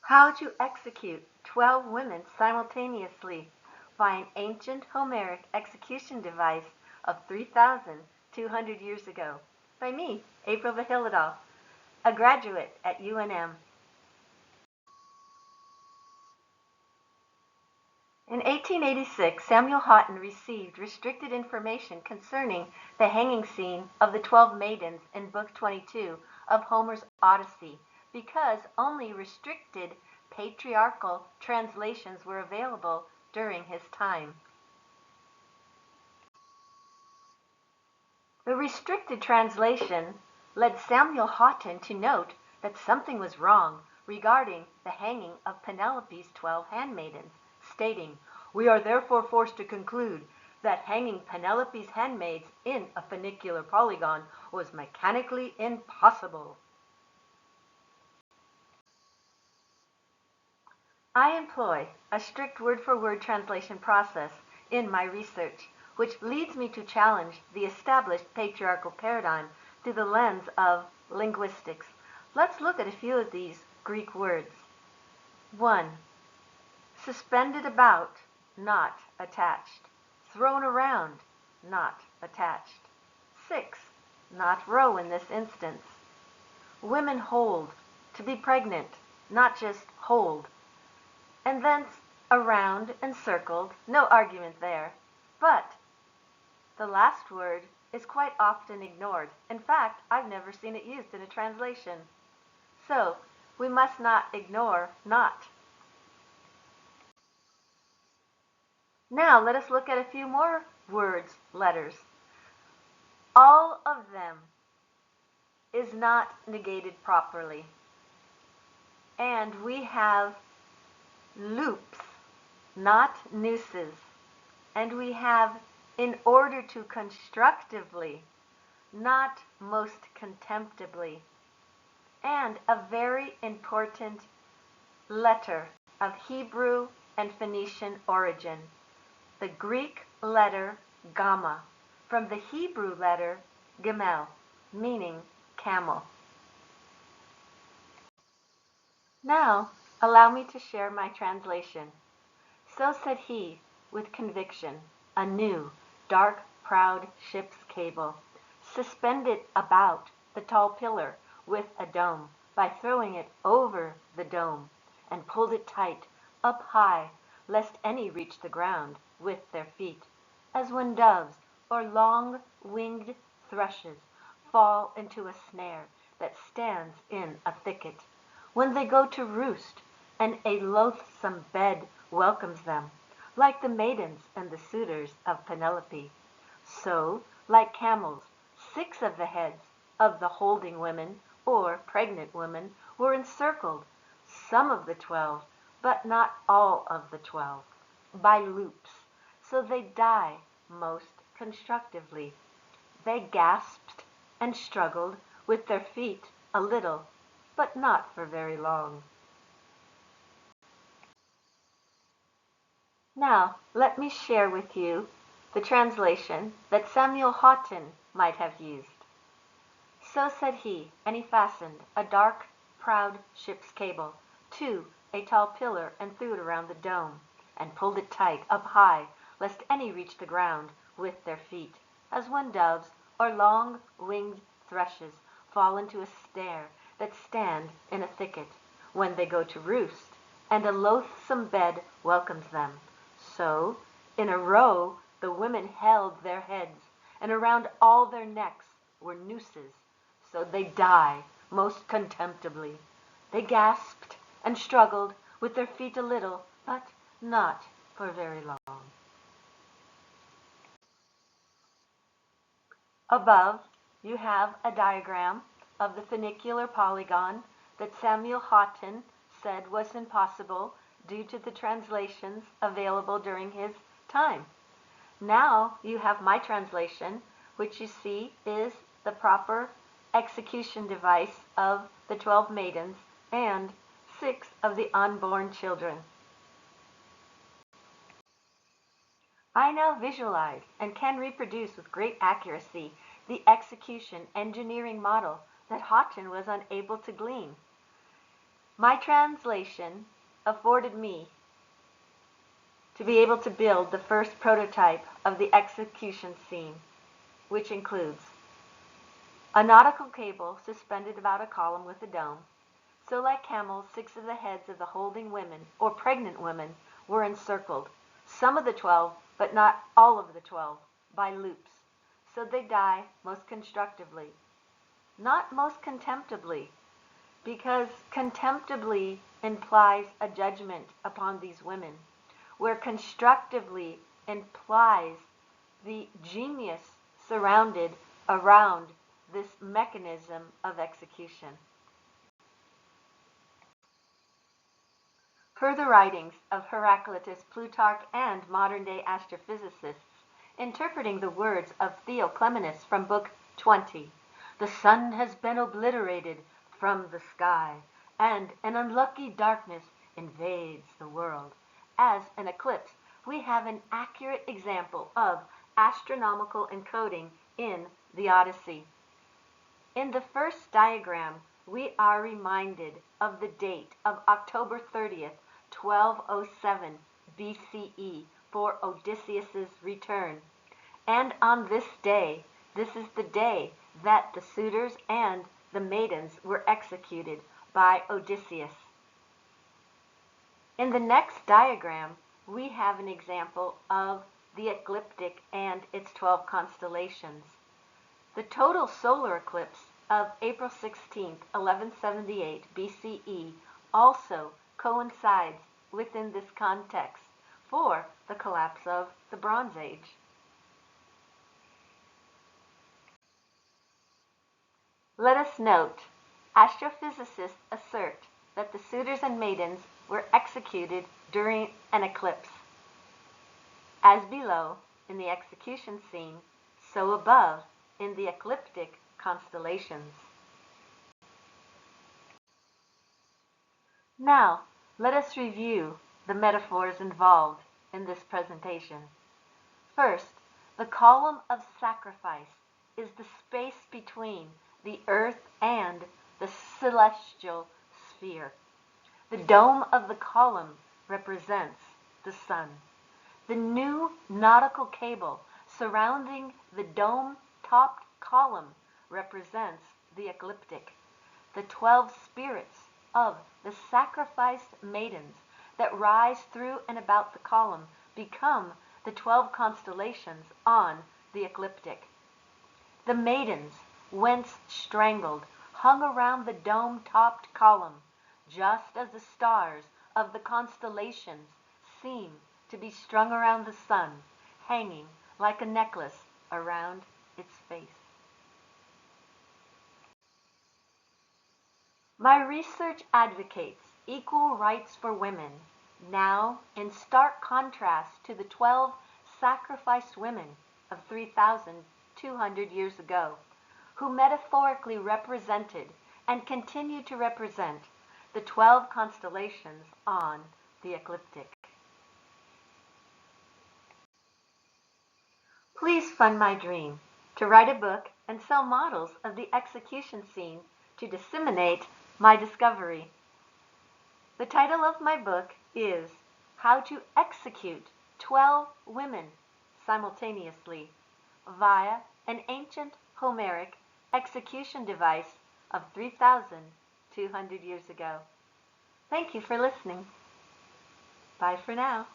How to execute 12 women simultaneously by an ancient Homeric execution device of 3,200 years ago. By me, April Vihilidal, a graduate at UNM. In 1886, Samuel Haughton received restricted information concerning the hanging scene of the 12 maidens in Book XXII of Homer's Odyssey, because only restricted patriarchal translations were available during his time. The restricted translation led Samuel Haughton to note that something was wrong regarding the hanging of Penelope's 12 handmaidens, stating, "We are therefore forced to conclude that hanging Penelope's handmaids in a funicular polygon was mechanically impossible." I employ a strict word-for-word translation process in my research, which leads me to challenge the established patriarchal paradigm through the lens of linguistics. Let's look at a few of these Greek words. 1. Suspended about, not attached. Thrown around, not attached. 6. Not row in this instance. Women hold, to be pregnant, not just hold. And thence around and circled, no argument there. But the last word is quite often ignored. In fact, I've never seen it used in a translation. So we must not ignore not. Now let us look at a few more words, letters. All of them is not negated properly. And we have loops, not nooses. And we have in order to constructively, not most contemptibly. And a very important letter of Hebrew and Phoenician origin, the Greek letter gamma, from the Hebrew letter gemel, meaning camel. Now, allow me to share my translation. So said he, with conviction, a new, dark, proud ship's cable, suspended about the tall pillar with a dome, by throwing it over the dome, and pulled it tight, up high, lest any reach the ground with their feet, as when doves or long-winged thrushes fall into a snare that stands in a thicket, when they go to roost, and a loathsome bed welcomes them, like the maidens and the suitors of Penelope. So, like camels, 6 of the heads of the holding women, or pregnant women, were encircled, some of the 12, but not all of the 12, by loops, so they die most constructively. They gasped and struggled with their feet a little, but not for very long. Now, let me share with you the translation that Samuel Haughton might have used. So said he, and he fastened a dark, proud ship's cable to a tall pillar and threw it around the dome, and pulled it tight up high, lest any reach the ground with their feet, as when doves or long-winged thrushes fall into a snare that stand in a thicket, when they go to roost, and a loathsome bed welcomes them. So, in a row, the women held their heads, and around all their necks were nooses, so they die most contemptibly. They gasped and struggled with their feet a little, but not for very long. Above, you have a diagram of the funicular polygon that Samuel Haughton said was impossible due to the translations available during his time. Now you have my translation, which you see is the proper execution device of the 12 maidens and 6 of the unborn children. I now visualize and can reproduce with great accuracy the execution engineering model that Haughton was unable to glean. My translation afforded me to be able to build the first prototype of the execution scene, which includes a nautical cable suspended about a column with a dome. So like camels, 6 of the heads of the holding women, or pregnant women, were encircled, some of the 12, but not all of the 12, by loops. So they die most constructively. Not most contemptibly, because contemptibly implies a judgment upon these women, where constructively implies the genius surrounded around this mechanism of execution. Further writings of Heraclitus, Plutarch, and modern-day astrophysicists interpreting the words of Theoclemenus from Book XX. The sun has been obliterated from the sky, and an unlucky darkness invades the world. As an eclipse, we have an accurate example of astronomical encoding in the Odyssey. In the first diagram, we are reminded of the date of October 30th, 1207 BCE for Odysseus's return. And on this day, this is the day that the suitors and the maidens were executed by Odysseus. In the next diagram, we have an example of the ecliptic and its 12 constellations. The total solar eclipse of April 16, 1178 BCE also coincides within this context for the collapse of the Bronze Age. Let us note, astrophysicists assert that the suitors and maidens were executed during an eclipse. As below in the execution scene, so above in the ecliptic constellations. Now, let us review the metaphors involved in this presentation. First, the column of sacrifice is the space between the earth and the celestial sphere. The dome of the column represents the sun. The new nautical cable surrounding the dome-topped column represents the ecliptic. The 12 spirits of the sacrificed maidens that rise through and about the column become the 12 constellations on the ecliptic. The maidens, whence strangled, hung around the dome-topped column, just as the stars of the constellations seem to be strung around the sun, hanging like a necklace around its face. My research advocates equal rights for women, now in stark contrast to the 12 sacrificed women of 3,200 years ago, who metaphorically represented and continue to represent the 12 constellations on the ecliptic. Please fund my dream to write a book and sell models of the execution scene to disseminate my discovery. The title of my book is How to Execute 12 Women Simultaneously via an ancient Homeric execution device of 3,200 years ago. Thank you for listening. Bye for now.